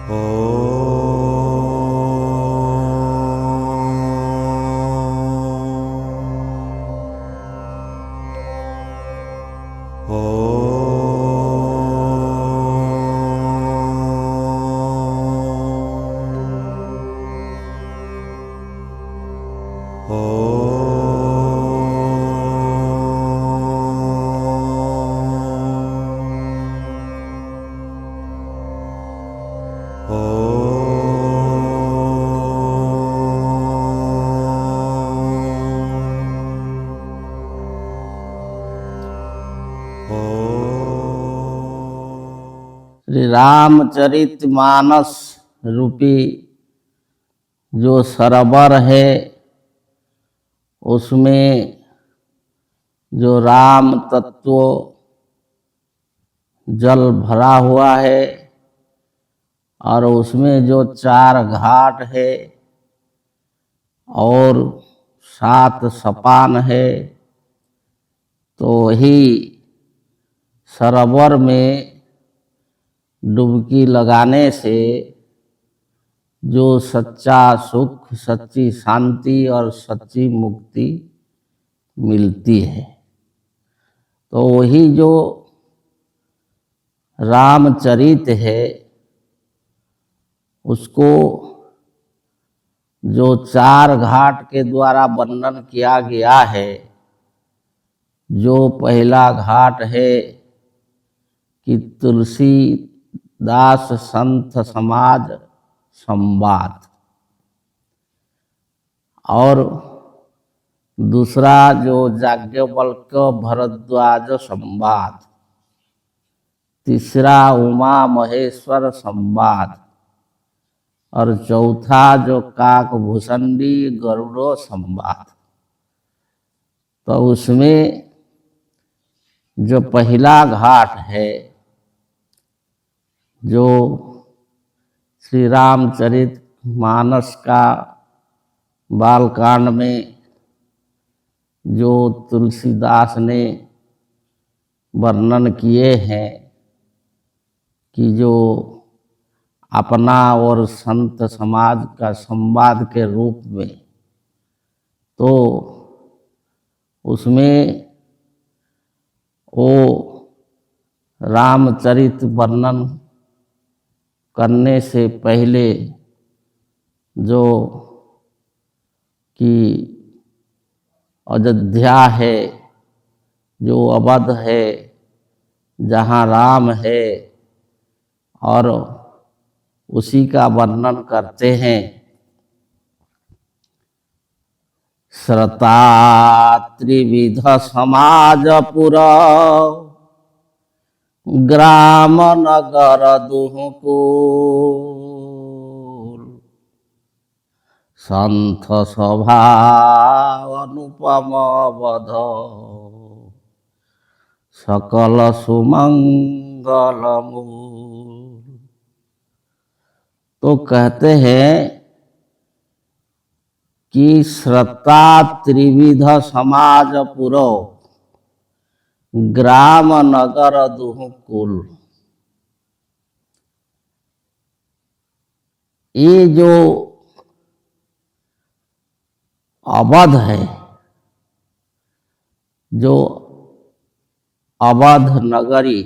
श्री रामचरितमानस रूपी जो सरोवर है, उसमें जो राम तत्व जल भरा हुआ है और उसमें जो 4 घाट है और 7 सोपान है, तो वही सरोवर में डुबकी लगाने से जो सच्चा सुख, सच्ची शांति और सच्ची मुक्ति मिलती है। तो वही जो रामचरित है, उसको जो 4 घाट के द्वारा वर्णन किया गया है। जो पहला घाट है कि तुलसीदास संत समाज संवाद, और दूसरा जो याज्ञवल्क्य भरद्वाज संवाद, तीसरा उमा महेश्वर संवाद, और चौथा जो काकभूषणी गरुड़ो संवाद। तो उसमें जो पहला घाट है, जो श्री रामचरित मानस का बालकांड में जो तुलसीदास ने वर्णन किए हैं कि जो अपना और संत समाज का संवाद के रूप में, तो उसमें वो रामचरित वर्णन करने से पहले जो कि अयोध्या है, जो अवध है, जहाँ राम है, और उसी का वर्णन करते हैं। श्रता त्रिविध समाजपुर ग्राम नगर दुहुकुल, संत सभा अनुपम अवध सकल सुमंगल मूल। तो कहते हैं कि श्रता त्रिविध समाजपुरो ग्राम नगर दुहुकुल। ये जो अवध है, जो अवध नगरी,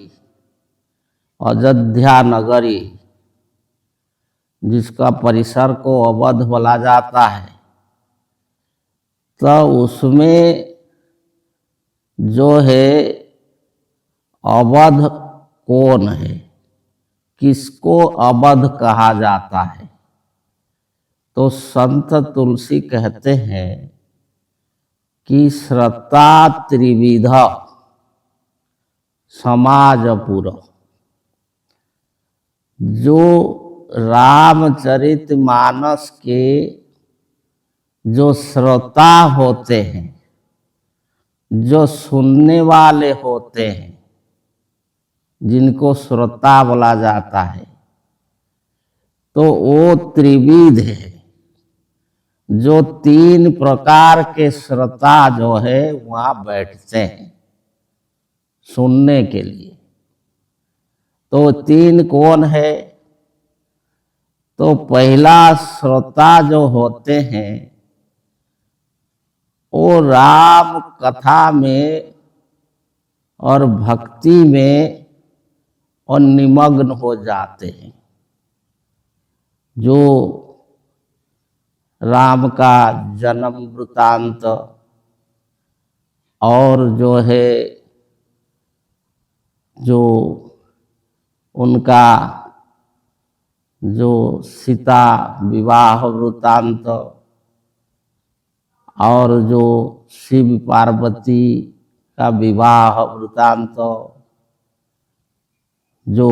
अयोध्या नगरी, जिसका परिसर को अवध बोला जाता है, तो उसमें जो है अवध कौन है, किसको अवध कहा जाता है? तो संत तुलसी कहते हैं कि श्रता त्रिविध समाजपुर, जो रामचरित मानस के जो श्रोता होते हैं, जो सुनने वाले होते हैं, जिनको श्रोता बोला जाता है, तो वो त्रिविध है। जो 3 प्रकार के श्रोता जो है वहाँ बैठते हैं सुनने के लिए। तो 3 कौन है? तो पहला श्रोता जो होते हैं वो राम कथा में और भक्ति में और निमग्न हो जाते हैं। जो राम का जन्म वृतांत और जो है जो उनका जो सीता विवाह वृतांत और जो शिव पार्वती का विवाह वृतांत, जो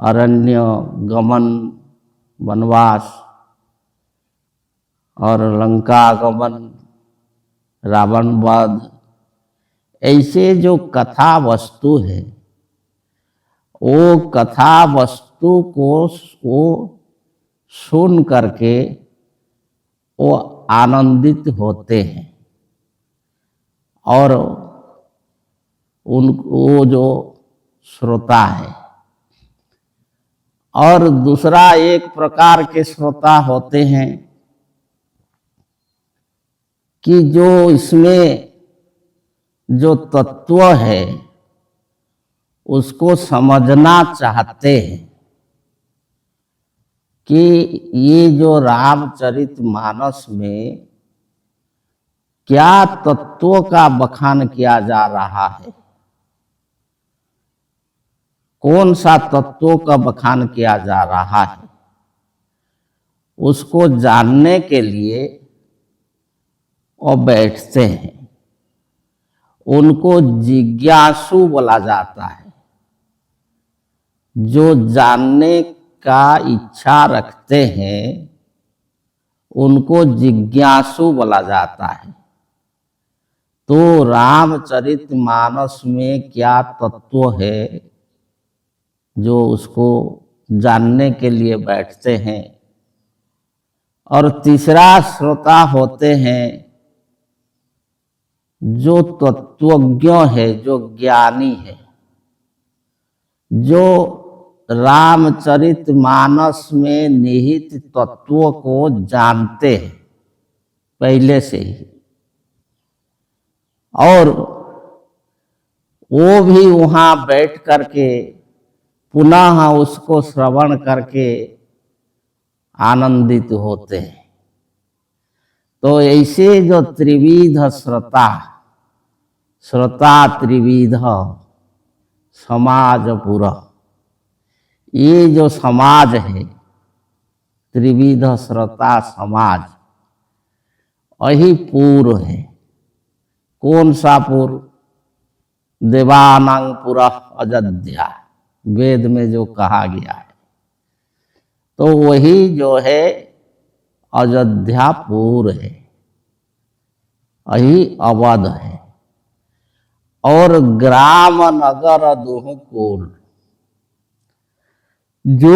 अरण्य गमन वनवास और लंका गमन रावण वध, ऐसे जो कथा वस्तु है वो कथा वस्तु को सुन करके वो आनंदित होते हैं और वो जो श्रोता है। और दूसरा एक प्रकार के श्रोता होते हैं कि जो इसमें जो तत्व है उसको समझना चाहते हैं कि ये जो रामचरितमानस में क्या तत्वों का बखान किया जा रहा है, कौन सा तत्वों का बखान किया जा रहा है, उसको जानने के लिए वो बैठते हैं। उनको जिज्ञासु बोला जाता है। जो जानने का इच्छा रखते हैं उनको जिज्ञासु बोला जाता है। तो रामचरितमानस में क्या तत्व है जो उसको जानने के लिए बैठते हैं। और तीसरा श्रोता होते हैं जो तत्वज्ञ है, जो ज्ञानी है, जो रामचरितमानस में निहित तत्वों को जानते हैं पहले से ही, और वो भी वहाँ बैठ करके पुनः उसको श्रवण करके आनंदित होते हैं। तो ऐसे जो त्रिविध श्रोता त्रिविध समाज पूरा, ये जो समाज है त्रिविध श्रोता समाज, वही पूर्व है। कौन सा पूर्व? देवानां पुरा अयोध्या, वेद में जो कहा गया है, तो वही जो है अयोध्यापुर है, वही अवध है। और ग्राम नगर दुह कुल, जो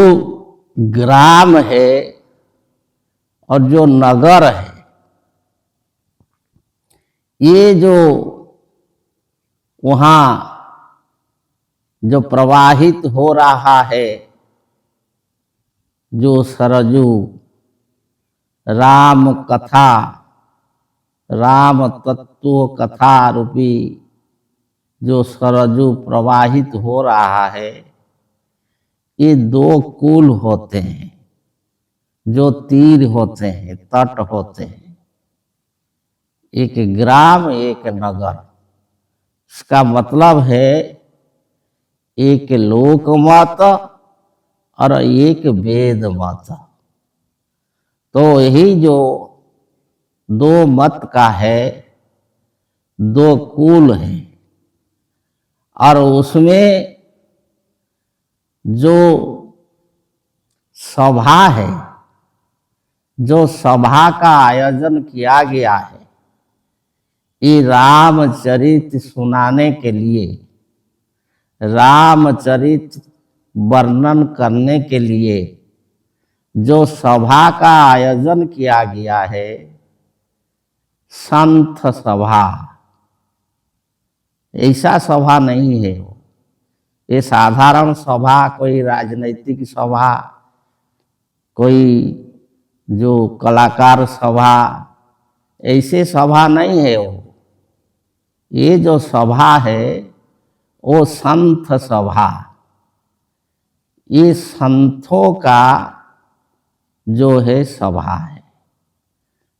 ग्राम है और जो नगर है, ये जो वहाँ जो प्रवाहित हो रहा है, जो सरजू राम कथा, राम तत्व कथा रूपी जो सरजू प्रवाहित हो रहा है, ये दो कुल होते हैं, जो तीर होते हैं, तट होते हैं, एक ग्राम एक नगर। इसका मतलब है एक लोक मत और एक वेद मत। तो यही जो दो मत का है, दो कुल है, और उसमें जो सभा है, जो सभा का आयोजन किया गया है, ये रामचरित सुनाने के लिए, रामचरित वर्णन करने के लिए जो सभा का आयोजन किया गया है, संत सभा, ऐसा सभा नहीं है वो। ये साधारण सभा, कोई राजनीतिक सभा कोई जो कलाकार सभा, ऐसे सभा नहीं है वो। ये जो सभा है वो संत सभा, ये संतों का जो है सभा है,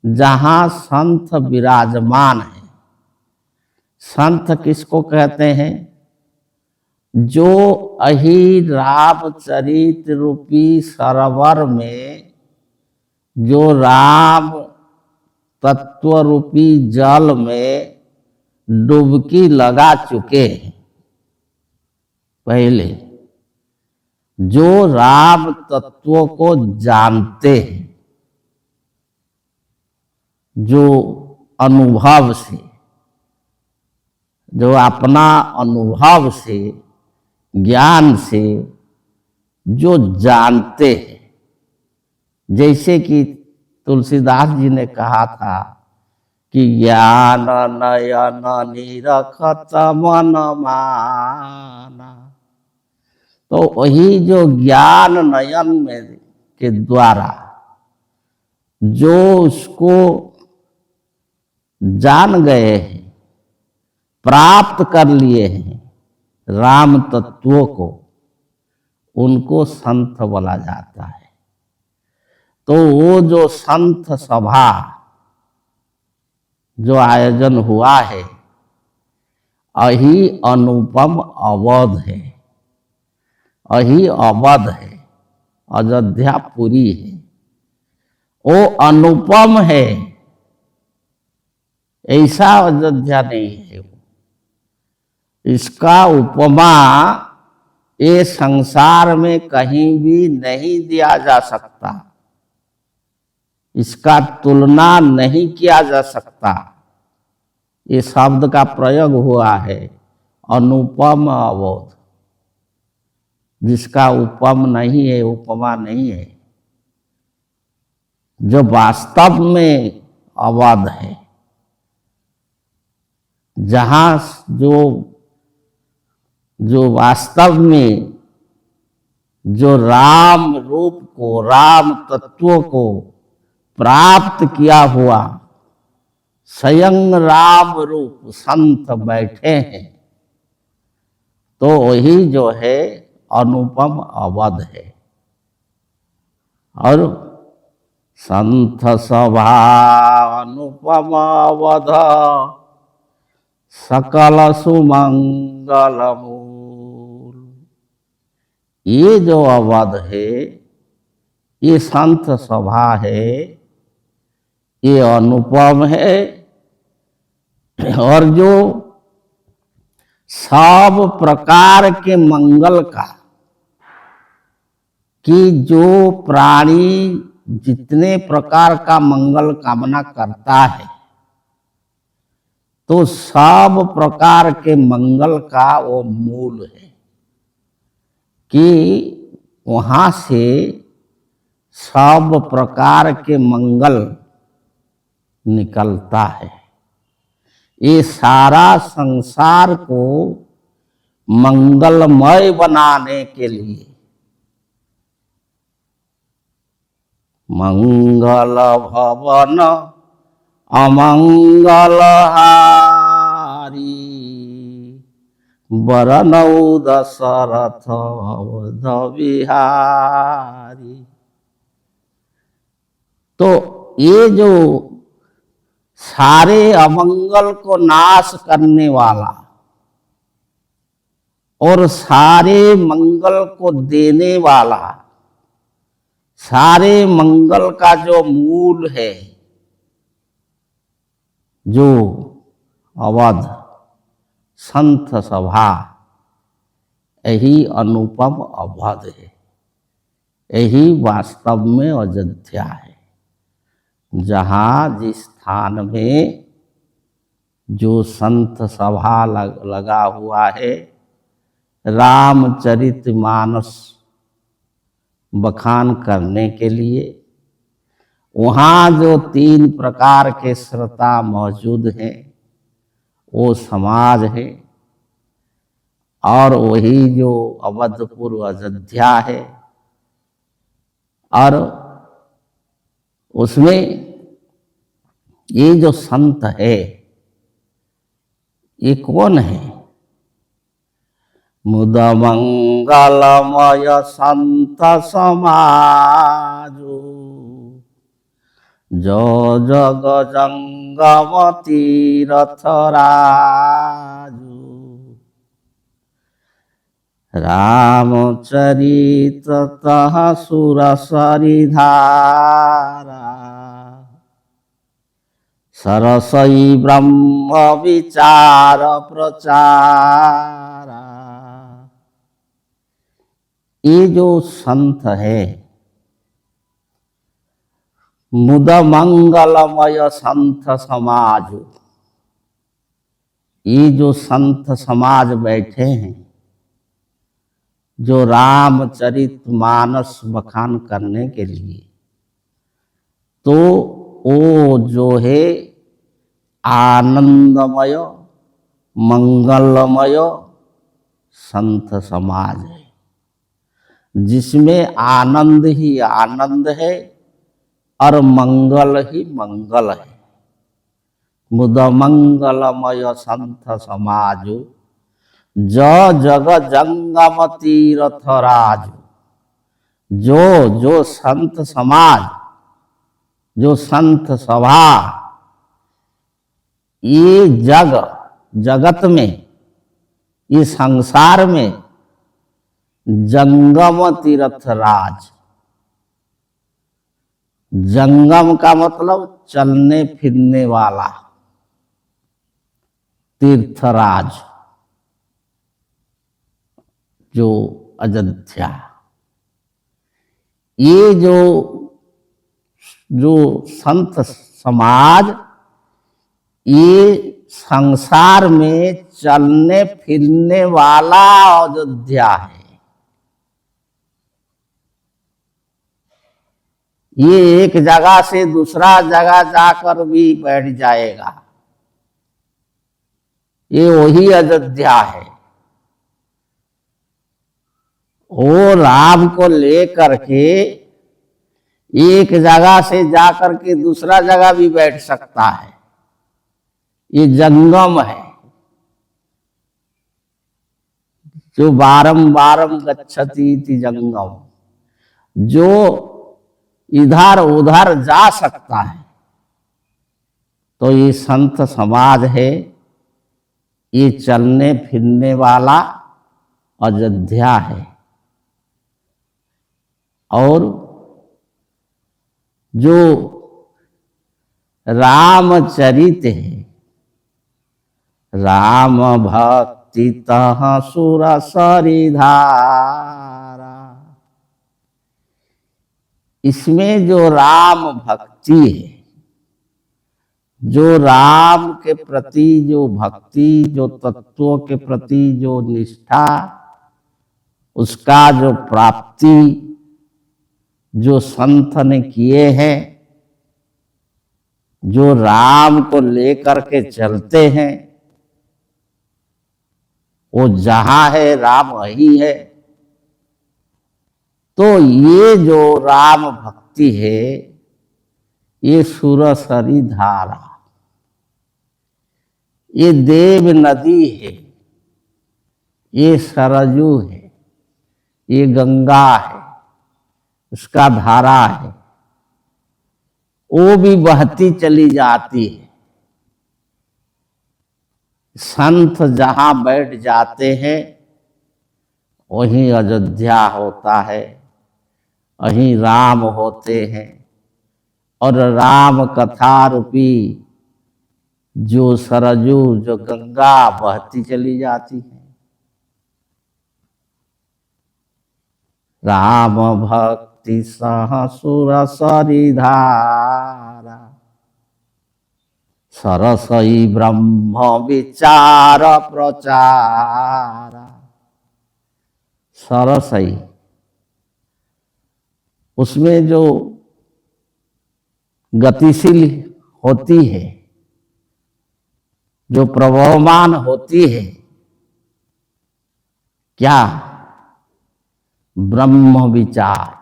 जहाँ संत विराजमान है। संत किसको कहते हैं? जो अहि रामचरित रूपी सरोवर में जो राम तत्व रूपी जल में डुबकी लगा चुके हैं पहले, जो राम तत्वों को जानते हैं, जो अनुभव से, जो अपना अनुभव से, ज्ञान से जो जानते हैं। जैसे कि तुलसीदास जी ने कहा था कि ज्ञान नयन निरखत मन माना, तो वही जो ज्ञान नयन में के द्वारा जो उसको जान गए हैं, प्राप्त कर लिए हैं राम तत्वों को, उनको संत बोला जाता है। तो वो जो संत सभा जो आयोजन हुआ है, अहि अनुपम अवध है, अहि अवध है, अयोध्यापुरी है, वो अनुपम है, ऐसा अयोध्या नहीं है। इसका उपमा ये संसार में कहीं भी नहीं दिया जा सकता, इसका तुलना नहीं किया जा सकता। ये शब्द का प्रयोग हुआ है अनुपम अवध, जिसका उपम नहीं है, उपमा नहीं है, जो वास्तव में अवध है, जहाँ जो वास्तव में जो राम रूप को, राम तत्वों को प्राप्त किया हुआ स्वयं राम रूप संत बैठे हैं, तो वही जो है अनुपम अवध है। और संत सभा अनुपम अवध सकल सुमंगल मूल। ये जो अवध है, ये संत सभा है, ये अनुपम है, और जो सब प्रकार के मंगल का, कि जो प्राणी जितने प्रकार का मंगल कामना करता है, तो सब प्रकार के मंगल का वो मूल है, कि वहाँ से सब प्रकार के मंगल निकलता है। ये सारा संसार को मंगलमय बनाने के लिए मंगल भवन अमंगल हारी बरनऊ दशरथ अवध बिहारी। तो ये जो सारे अमंगल को नाश करने वाला और सारे मंगल को देने वाला, सारे मंगल का जो मूल है, जो अवध संत सभा, यही अनुपम अवध है, यही वास्तव में अयोध्या है। जहाँ जिस स्थान में जो संत सभा लगा हुआ है, रामचरितमानस बखान करने के लिए, वहाँ जो 3 प्रकार के श्रोता मौजूद हैं, वो समाज है, और वही जो अवधपुर अयोध्या है। और उसमें ये जो संत है ये कौन है? मुद मंगलमय संत समाजु, जो जग जंगम तीरथ राजु। रामचरित तह सुरसरि धारा, सरसई ब्रह्म विचार प्रचारा। ये जो संत है मुद मंगलमय संत समाज, ये जो संत समाज बैठे हैं जो रामचरित मानस बखान करने के लिए, तो वो जो है आनंदमय मंगलमय संत समाज है, जिसमें आनंद ही आनंद है और मंगल ही मंगल है। मुद मंगलमय संत समाजु, जो जग जंगम तीरथ राजु। जो संत समाज, जो संत सभा, ये जगत में, ये संसार में जंगम तीर्थ राज। जंगम का मतलब चलने फिरने वाला, तीर्थराज जो अयोध्या। ये जो संत समाज ये संसार में चलने फिरने वाला अयोध्या है। ये एक जगह से दूसरा जगह जाकर भी बैठ जाएगा, ये वही अयोध्या है। वो राम को लेकर के एक जगह से जाकर के दूसरा जगह भी बैठ सकता है। ये जंगम है, जो बारम गच्छति इति जंगम, जो इधर उधर जा सकता है। तो ये संत समाज है, ये चलने फिरने वाला अयोध्या है। और जो रामचरित है, राम भक्ति तह सुरसरि धारा, इसमें जो राम भक्ति है, जो राम के प्रति जो भक्ति, जो तत्वों के प्रति जो निष्ठा, उसका जो प्राप्ति जो संत ने किए हैं, जो राम को लेकर के चलते हैं, वो जहां है राम वही है। तो ये जो राम भक्ति है, ये सुरसरि धारा, ये देव नदी है, ये सरजू है, ये गंगा है, उसका धारा है, वो भी बहती चली जाती है। संत जहां बैठ जाते हैं वहीं अयोध्या होता है, वहीं राम होते हैं। और राम कथा रूपी जो सरजू, जो गंगा बहती चली जाती है। राम भक्ति सह सुरसरि धारा, सरसई ब्रह्म विचार प्रचारा। सरसई, उसमें जो गतिशील होती है, जो प्रभावमान होती है, क्या? ब्रह्म विचार।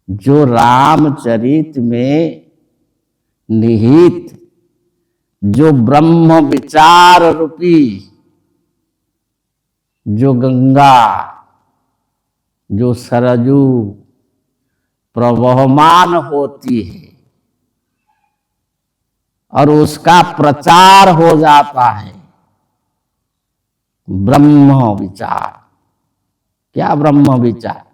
जो रामचरित में निहित जो ब्रह्म विचार रूपी जो गंगा, जो सरजू प्रवहमान होती है और उसका प्रचार हो जाता है ब्रह्म विचार। क्या ब्रह्म विचार?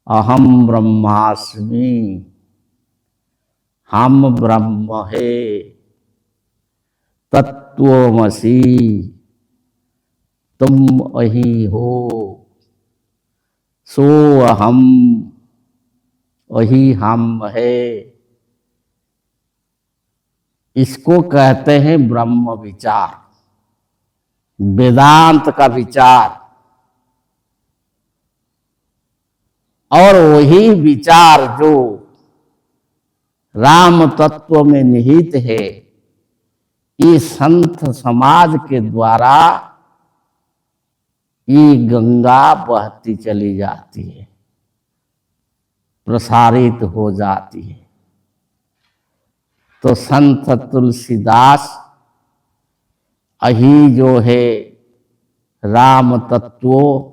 अहम ब्रह्मास्मि, हम ब्रह्म है, तत्वमसि, तुम अही हो, सो अहम, वही हम है। इसको कहते हैं ब्रह्म विचार, वेदांत का विचार। और वही विचार जो राम तत्व में निहित है, ये संत समाज के द्वारा ये गंगा बहती चली जाती है, प्रसारित हो जाती है। तो संत तुलसीदास अही जो है राम तत्व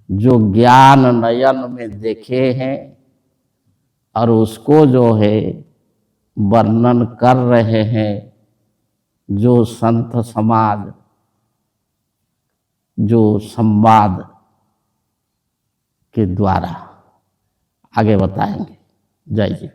जो ज्ञान नयन में देखे हैं और उसको जो है वर्णन कर रहे हैं, जो संत समाज जो संवाद के द्वारा आगे बताएंगे। जय जी।